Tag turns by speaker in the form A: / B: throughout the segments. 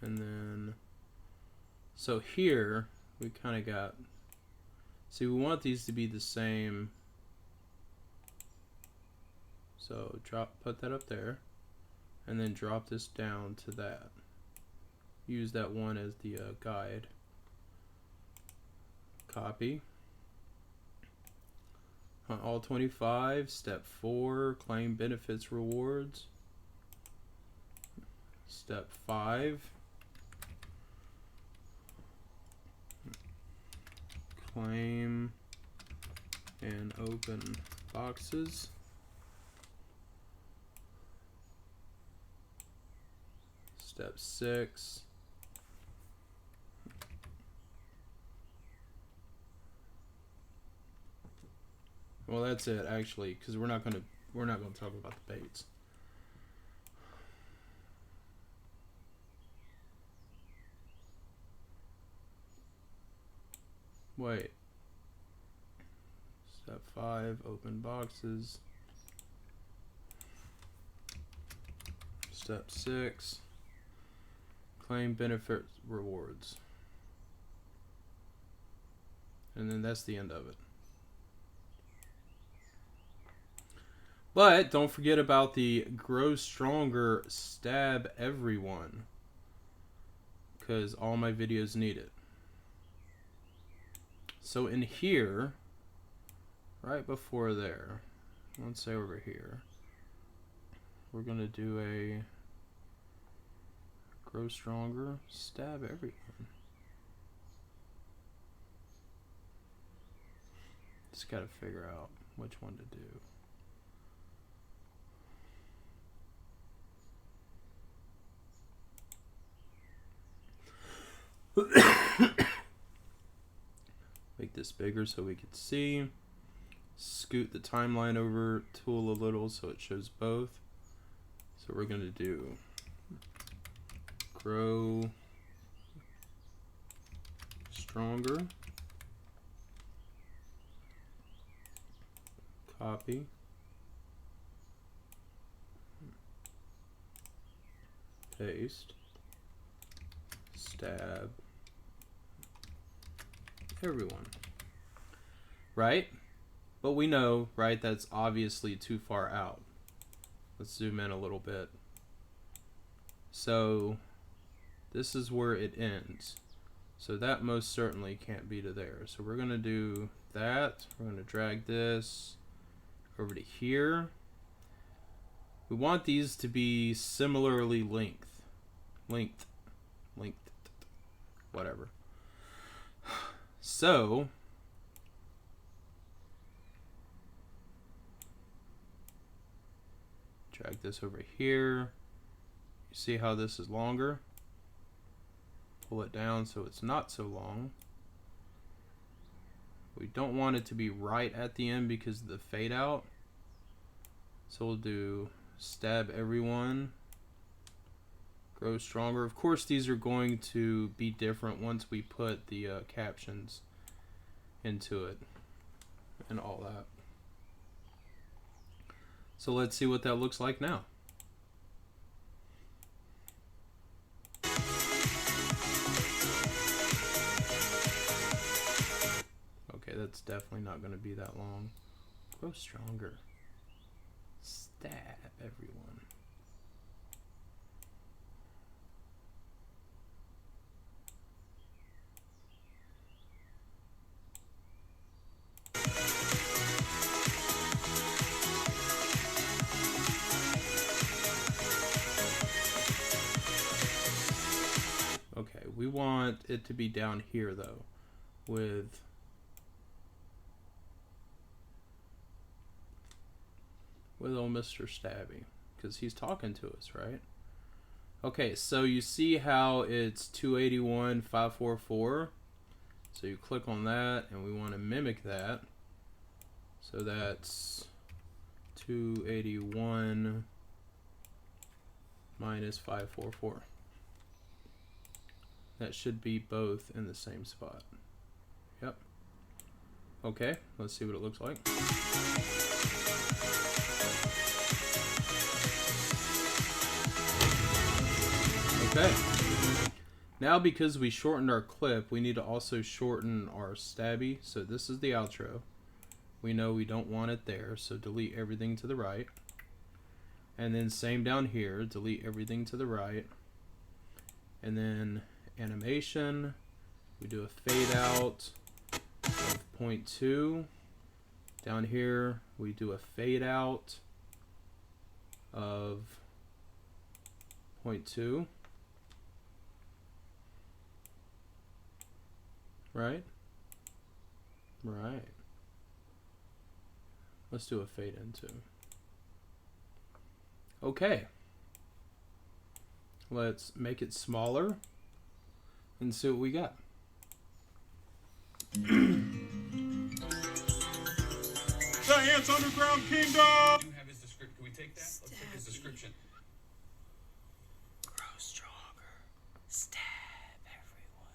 A: And then, so here we kind of got, see, we want these to be the same. So put that up there, and then drop this down to that. Use that one as the guide. Copy. On all 25, step 4, claim benefits rewards. Step 5, claim and open boxes. Step 6, well, that's it actually, because we're not gonna talk about the baits. Wait. Step 5, open boxes. Step 6, claim benefit rewards. And then that's the end of it. But don't forget about the grow stronger, stab everyone, because all my videos need it. So in here, right before there, let's say over here, we're gonna do a grow stronger, stab everyone. Just gotta figure out which one to do. Make this bigger so we can see. Scoot the timeline over tool a little so it shows both. So we're going to do grow stronger. Copy. Paste. Stab everyone. Right? But we know, right, that's obviously too far out. Let's zoom in a little bit. So this is where it ends. So that most certainly can't be to there. So we're going to do that. We're going to drag this over to here. We want these to be similarly length, whatever. So drag this over here. You see how this is longer? Pull it down so it's not so long. We don't want it to be right at the end because of the fade out. So we'll do stab everyone, grow stronger. Of course, these are going to be different once we put the captions into it and all that. So let's see what that looks like now. Okay, that's definitely not going to be that long. Grow stronger. Stab everyone. Okay, we want it to be down here though, with old Mr. Stabby, because he's talking to us, right? Okay, so you see how it's 281,544. So you click on that, and we want to mimic that. So that's 281 minus 544. That should be both in the same spot. Yep. Okay, let's see what it looks like. Okay. Now because we shortened our clip, we need to also shorten our stabby. So this is the outro. We know we don't want it there, so delete everything to the right. And then same down here, delete everything to the right. And then animation, we do a fade out of 0.2. Down here, we do a fade out of 0.2. Right? Right. Let's do a fade in too. Okay. Let's make it smaller and see what we got.
B: The Ants Underground Kingdom! You have his description. Can we take that? Let's take his description.
C: Grow stronger. Stab everyone.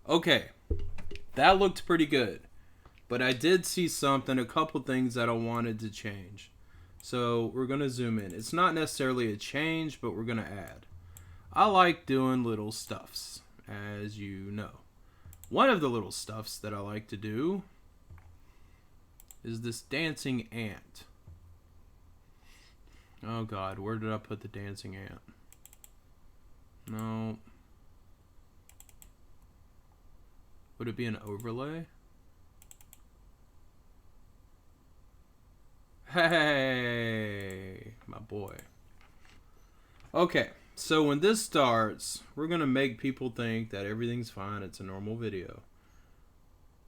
A: Okay, that looked pretty good, but I did see something, a couple things that I wanted to change. So we're going to zoom in. It's not necessarily a change, but we're going to add. I like doing little stuffs, as you know. One of the little stuffs that I like to do is this dancing ant. Oh God, where did I put the dancing ant? No. Would it be an overlay? Hey, my boy. Okay, so when this starts, we're going to make people think that everything's fine. It's a normal video.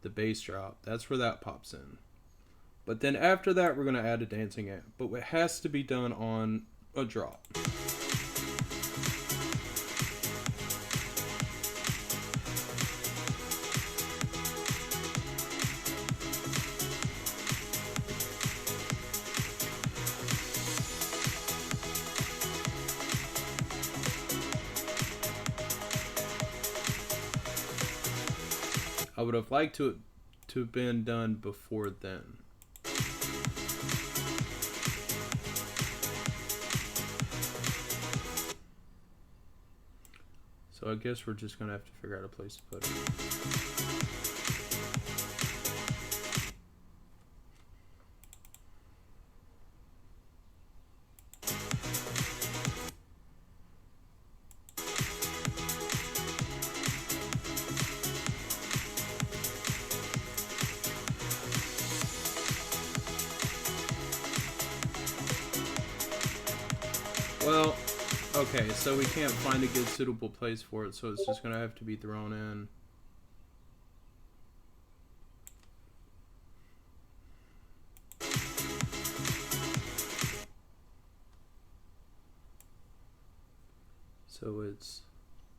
A: The bass drop, that's where that pops in. But then after that, we're going to add a dancing ant. But it has to be done on a drop. I would have liked to have been done before then. So I guess we're just gonna have to figure out a place to put it. Well, okay, so we can't find a good suitable place for it, so it's just gonna have to be thrown in. So it's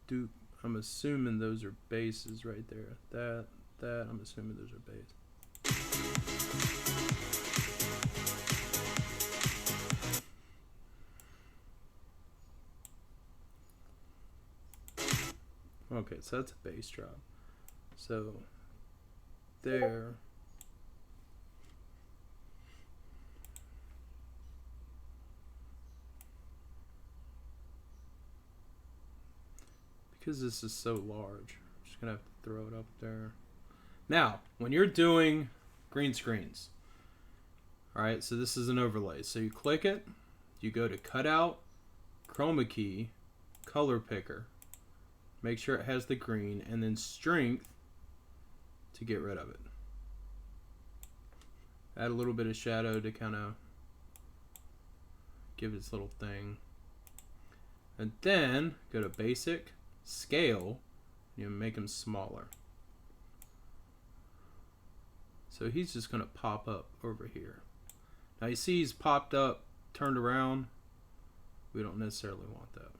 A: dupe. I'm assuming those are bases right there. That, I'm assuming those are bass. Okay, so that's a bass drop. So there. Because this is so large, I'm just gonna have to throw it up there. Now, when you're doing green screens, all right, so this is an overlay. So you click it, you go to cutout, chroma key, color picker, make sure it has the green, and then strength to get rid of it. Add a little bit of shadow to kind of give its little thing. And then go to basic, scale, and make him smaller. So he's just going to pop up over here. Now you see he's popped up, turned around. We don't necessarily want that.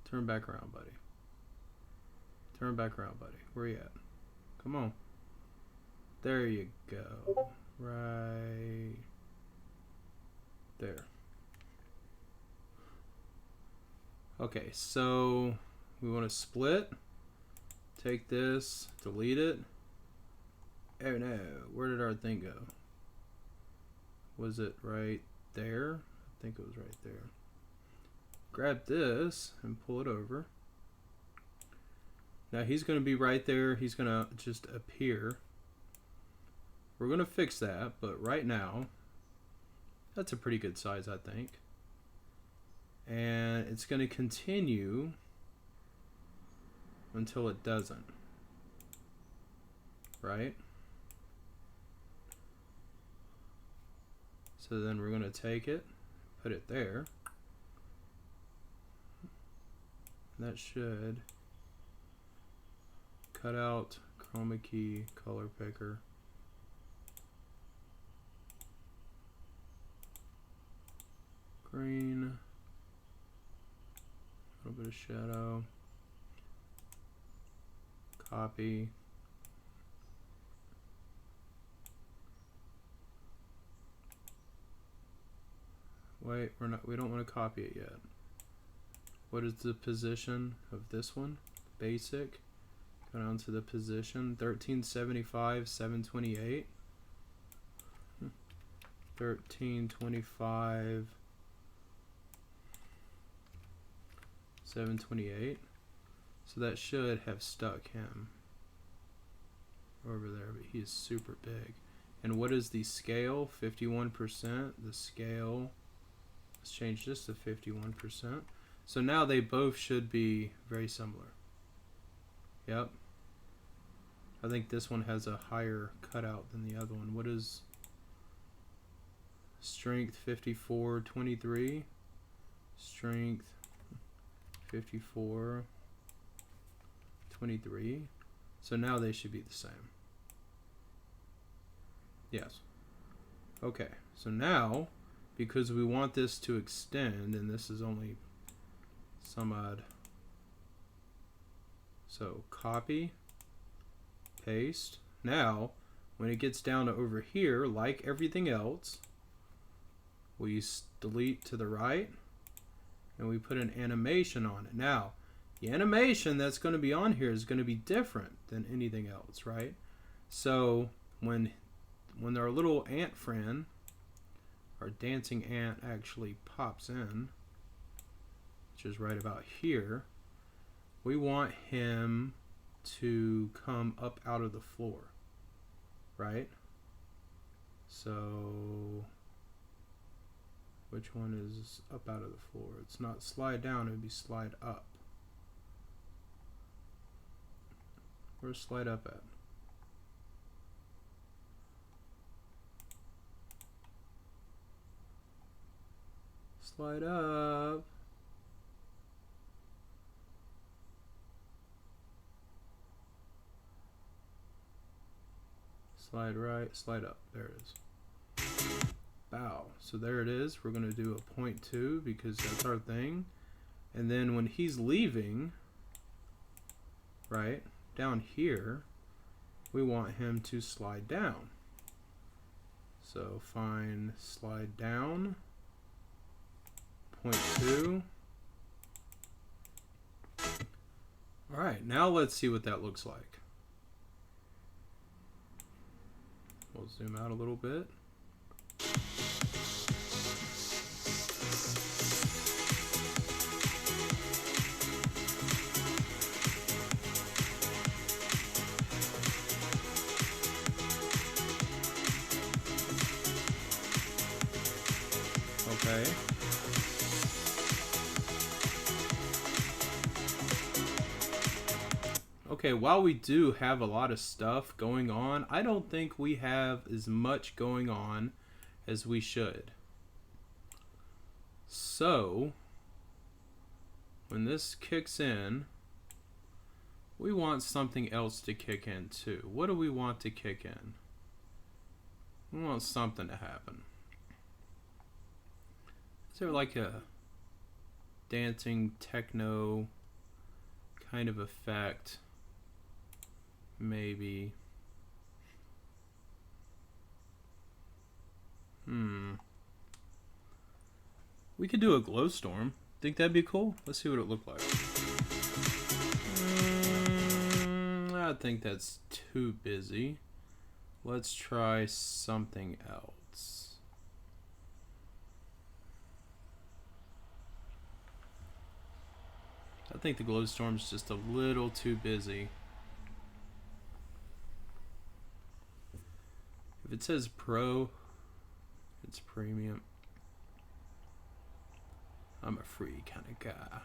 A: Turn back around, buddy. Turn back around, buddy. Where you at? Come on. There you go. Right there. Okay, so we want to split. Take this, delete it. Oh no, where did our thing go? Was it right there? I think it was right there. Grab this and pull it over. Now he's going to be right there. He's going to just appear. We're going to fix that, but right now, that's a pretty good size, I think. And it's going to continue until it doesn't. Right? So then we're going to take it, put it there. That should cut out chroma key, color picker. Green. A little bit of shadow. Copy. Wait, we don't want to copy it yet. What is the position of this one? Basic. Go down to the position. 1375, 728. 1325, 728. So that should have stuck him over there, but he is super big. And what is the scale? 51%. The scale, let's change this to 51%. So now they both should be very similar. Yep. I think this one has a higher cutout than the other one. What is strength? 54, 23. Strength 54, 23. So now they should be the same. Yes. Okay. So now, because we want this to extend, and this is only some odd. So copy, paste. Now, when it gets down to over here, like everything else, we delete to the right, and we put an animation on it. Now, the animation that's going to be on here is going to be different than anything else, right? So when our little ant friend, our dancing ant, actually pops in, which is right about here, we want him to come up out of the floor, right? So which one is up out of the floor? It's not slide down, it would be slide up. Where's slide up at? Slide up. Slide right, slide up. There it is. Bow. So there it is. We're going to do a 0.2 because that's our thing. And then when he's leaving, right, down here, we want him to slide down. So find slide down, 0.2. Alright, now let's see what that looks like. We'll zoom out a little bit. Okay. Okay, while we do have a lot of stuff going on, I don't think we have as much going on as we should. So, when this kicks in, we want something else to kick in too. What do we want to kick in? We want something to happen. Is there like a dancing techno kind of effect? Maybe. We could do a glow storm. Think that'd be cool? Let's see what it looked like. I think that's too busy. Let's try something else. I think the glow storm's just a little too busy. If it says pro, it's premium. I'm a free kind of guy.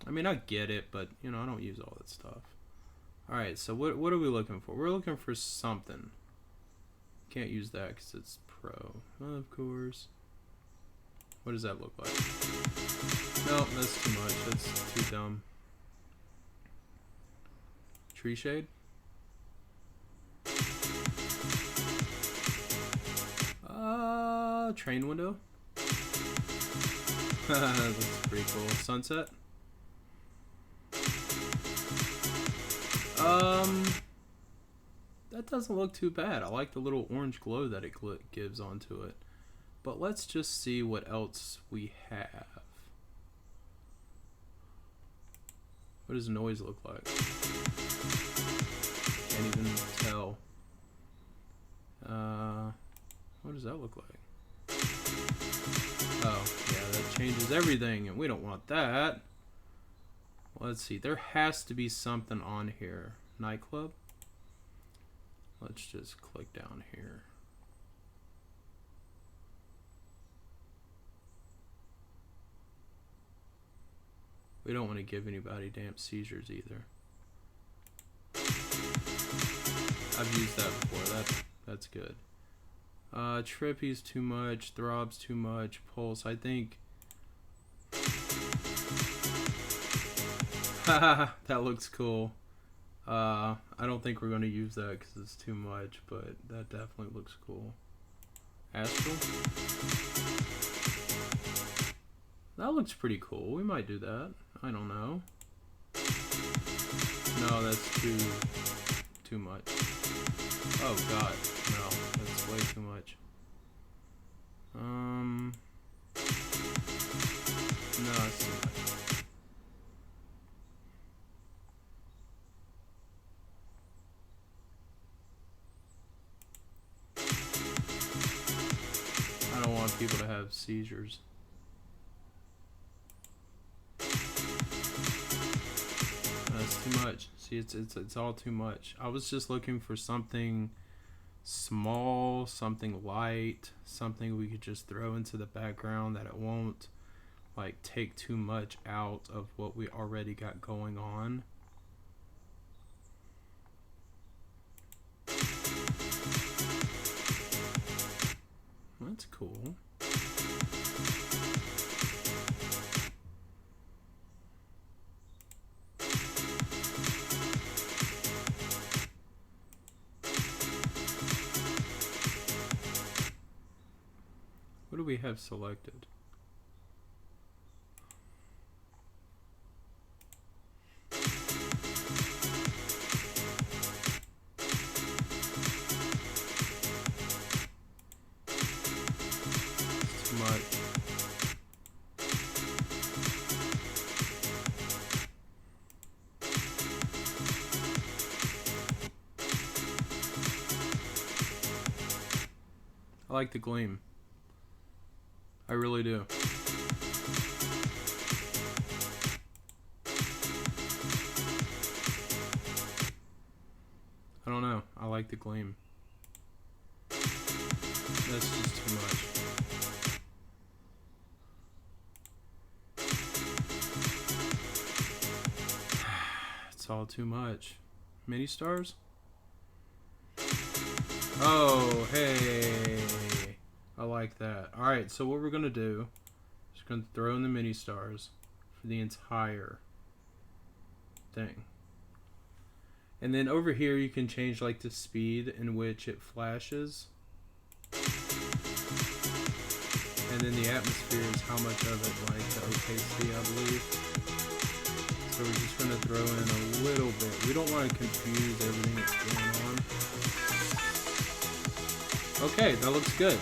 A: I mean, I get it, but you know, I don't use all that stuff. Alright, so what are we looking for? We're looking for something. Can't use that because it's pro. Of course. What does that look like? No, that's too much. That's too dumb. Tree shade? Train window? That's pretty cool. Sunset? That doesn't look too bad. I like the little orange glow that it gives onto it. But let's just see what else we have. What does noise look like? Can't even tell. What does that look like? Oh, yeah, that changes everything, and we don't want that. Let's see, there has to be something on here. Nightclub? Let's just click down here. We don't want to give anybody damn seizures either. I've used that before. That's good. Trippy's too much. Throb's too much. Pulse, I think. Haha, that looks cool. I don't think we're going to use that because it's too much, but that definitely looks cool. Astral? That looks pretty cool. We might do that. I don't know. No, that's too much. Oh god, no, that's way too much. No, that's too much. I don't want people to have seizures. That's too much. See, it's all too much. I was just looking for something small, something light, something we could just throw into the background that it won't like take too much out of what we already got going on. That's cool. What do we have selected? like the gleam. I really do. I don't know. I like the gleam. That's just too much. It's all too much. Mini stars? Oh, hey. I like that. Alright, so what we're going to do is going to throw in the mini stars for the entire thing. And then over here you can change like the speed in which it flashes. And then the atmosphere is how much of it, like the OKC, I believe. So we're just going to throw in a little bit. We don't want to confuse everything that's going on. Okay, that looks good.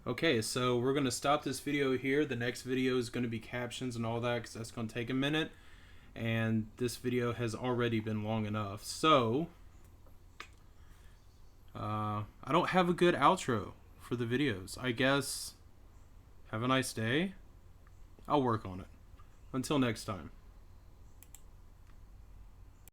A: Okay, so we're going to stop this video here. The next video is going to be captions and all that because that's going to take a minute. And this video has already been long enough. So, I don't have a good outro for the videos. I guess, have a nice day. I'll work on it. Until next time.